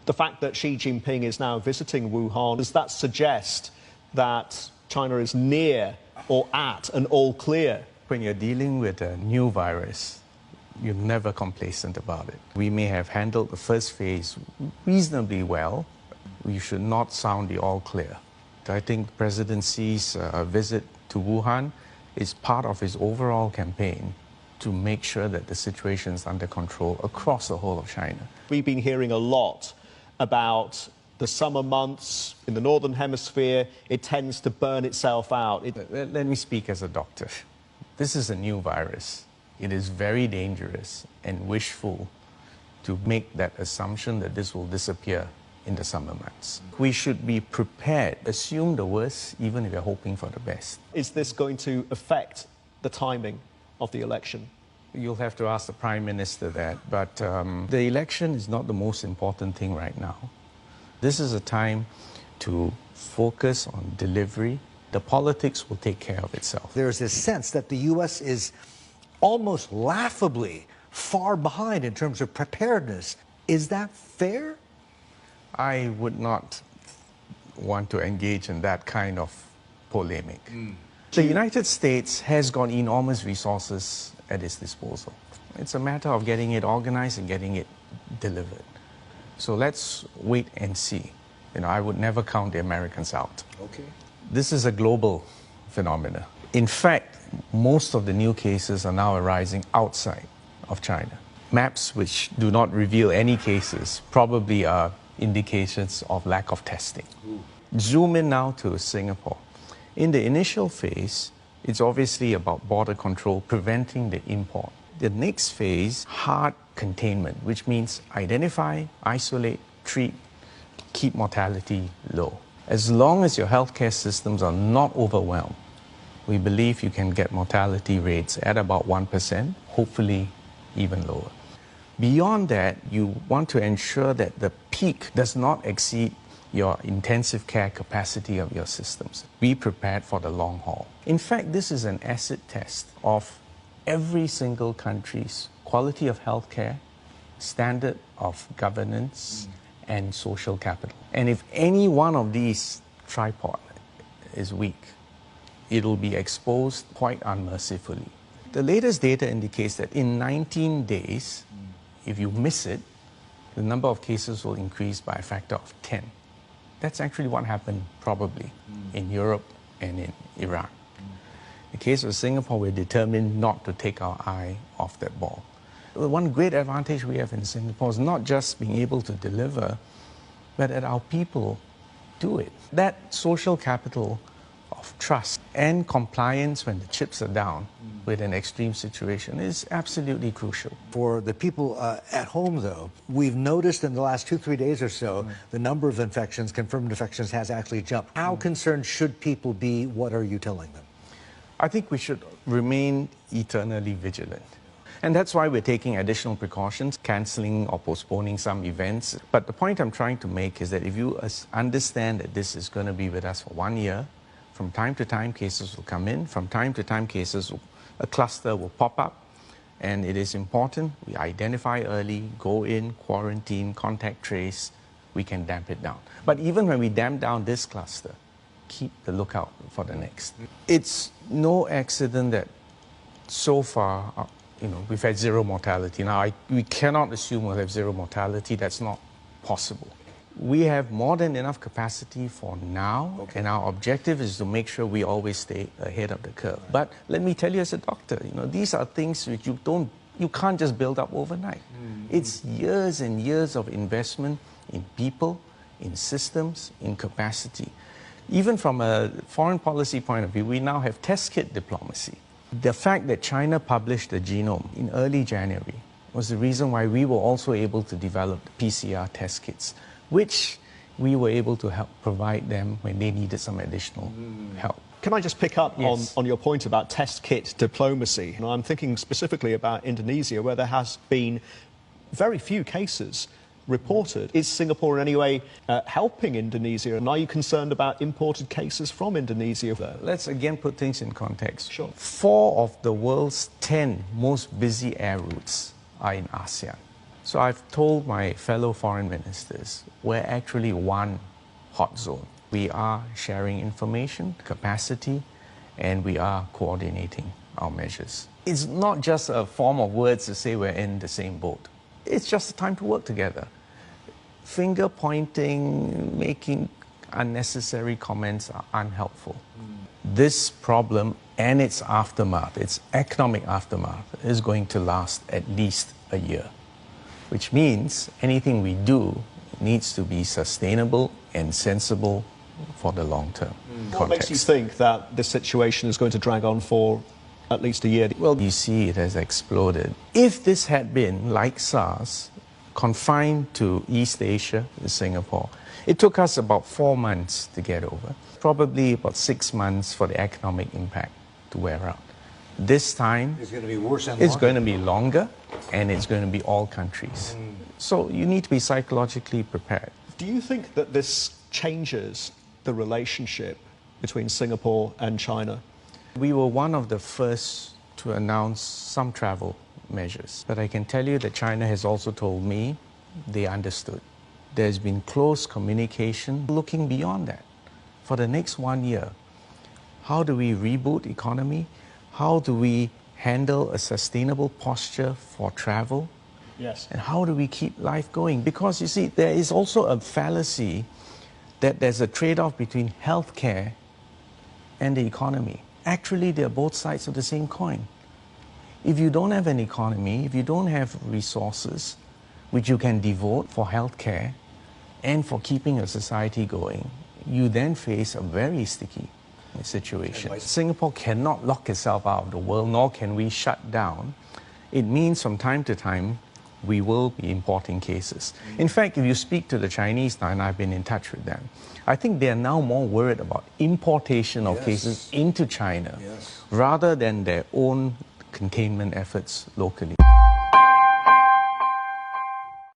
The fact that Xi Jinping is now visiting Wuhan, does that suggest that China is near or at an all clear? When you're dealing with a new virus, you're never complacent about it. We may have handled the first phase reasonably well. We should not sound the all clear. I think the presidency's visit to Wuhan is part of his overall campaign to make sure that the situation is under control across the whole of China. We've been hearing a lot about the summer months in the Northern Hemisphere. It tends to burn itself out. Let me speak as a doctor. This is a new virus. It is very dangerous and wishful to make that assumption that this will disappear in the summer months. We should be prepared, assume the worst, even if we're hoping for the best. Is this going to affect the timing of the election? You'll have to ask the Prime Minister that, but the election is not the most important thing right now. This is a time to focus on delivery. The politics will take care of itself. There's this sense that the U.S. is almost laughably far behind in terms of preparedness. Is that fair? I would not want to engage in that kind of polemic. The United States has got enormous resources at its disposal. It's a matter of getting it organized and getting it delivered. So let's wait and see. I would never count the Americans out. Okay. This is a global phenomenon. In fact, most of the new cases are now arising outside of China. Maps which do not reveal any cases probably are indications of lack of testing. Zoom in now to Singapore. In the initial phase, it's obviously about border control, preventing the import. The next phase, hard containment, which means identify, isolate, treat, keep mortality low. As long as your healthcare systems are not overwhelmed, we believe you can get mortality rates at about 1%, hopefully even lower. Beyond that, you want to ensure that the peak does not exceed your intensive care capacity of your systems. Be prepared for the long haul. In fact, this is an acid test of every single country's quality of healthcare, standard of governance, and social capital. And if any one of these tripod is weak, it'll be exposed quite unmercifully. The latest data indicates that in 19 days, if you miss it, the number of cases will increase by a factor of 10. That's actually what happened probably in Europe and in Iran. In the case of Singapore, we're determined not to take our eye off that ball. One great advantage we have in Singapore is not just being able to deliver, but that our people do it. That social capital of trust and compliance when the chips are down with an extreme situation is absolutely crucial. For the people at home, though, we've noticed in the last 2-3 days or so, the number of infections, confirmed infections, has actually jumped. How concerned should people be? What are you telling them? I think we should remain eternally vigilant. And that's why we're taking additional precautions, cancelling or postponing some events. But the point I'm trying to make is that if you understand that this is going to be with us for 1 year, from time to time cases will come in, from time to time a cluster will pop up, and it is important we identify early, go in, quarantine, contact trace, we can damp it down. But even when we damp down this cluster, keep the lookout for the next. It's no accident that so far, we've had zero mortality. Now, we cannot assume we'll have zero mortality. That's not possible. We have more than enough capacity for now, and our objective is to make sure we always stay ahead of the curve. But let me tell you as a doctor, these are things which you can't just build up overnight. It's years and years of investment in people, in systems, in capacity. Even from a foreign policy point of view, we now have test kit diplomacy. The fact that China published the genome in early January was the reason why we were also able to develop the PCR test kits, which we were able to help provide them when they needed some additional help. Can I just pick up on your point about test kit diplomacy? And I'm thinking specifically about Indonesia, where there has been very few cases reported. Is Singapore in any way helping Indonesia? And are you concerned about imported cases from Indonesia? Let's again put things in context. Sure. 4 of the world's 10 most busy air routes are in ASEAN. So I've told my fellow foreign ministers, we're actually one hot zone. We are sharing information, capacity, and we are coordinating our measures. It's not just a form of words to say we're in the same boat. It's just a time to work together. Finger pointing, making unnecessary comments are unhelpful. This problem and its aftermath, its economic aftermath, is going to last at least a year, which means anything we do needs to be sustainable and sensible for the long term. What makes you think that this situation is going to drag on for at least a year? Well, you see it has exploded. If this had been, like SARS, confined to East Asia, Singapore, it took us about 4 months to get over, probably about 6 months for the economic impact to wear out. This time, It's going to be worse and it's longer. going to be longer, and it's going to be all countries. So you need to be psychologically prepared. Do you think that this changes the relationship between Singapore and China? We were one of the first to announce some travel measures, but I can tell you that China has also told me they understood. There's been close communication looking beyond that. For the next 1 year, how do we reboot economy? How do we handle a sustainable posture for travel? Yes. And how do we keep life going? Because you see, there is also a fallacy that there's a trade-off between healthcare and the economy. Actually, they're both sides of the same coin. If you don't have an economy, if you don't have resources which you can devote for healthcare and for keeping a society going, you then face a very sticky situation. Singapore cannot lock itself out of the world, nor can we shut down. It means from time to time, we will be importing cases. In fact, if you speak to the Chinese now, and I've been in touch with them, I think they are now more worried about importation of cases into China rather than their own containment efforts locally.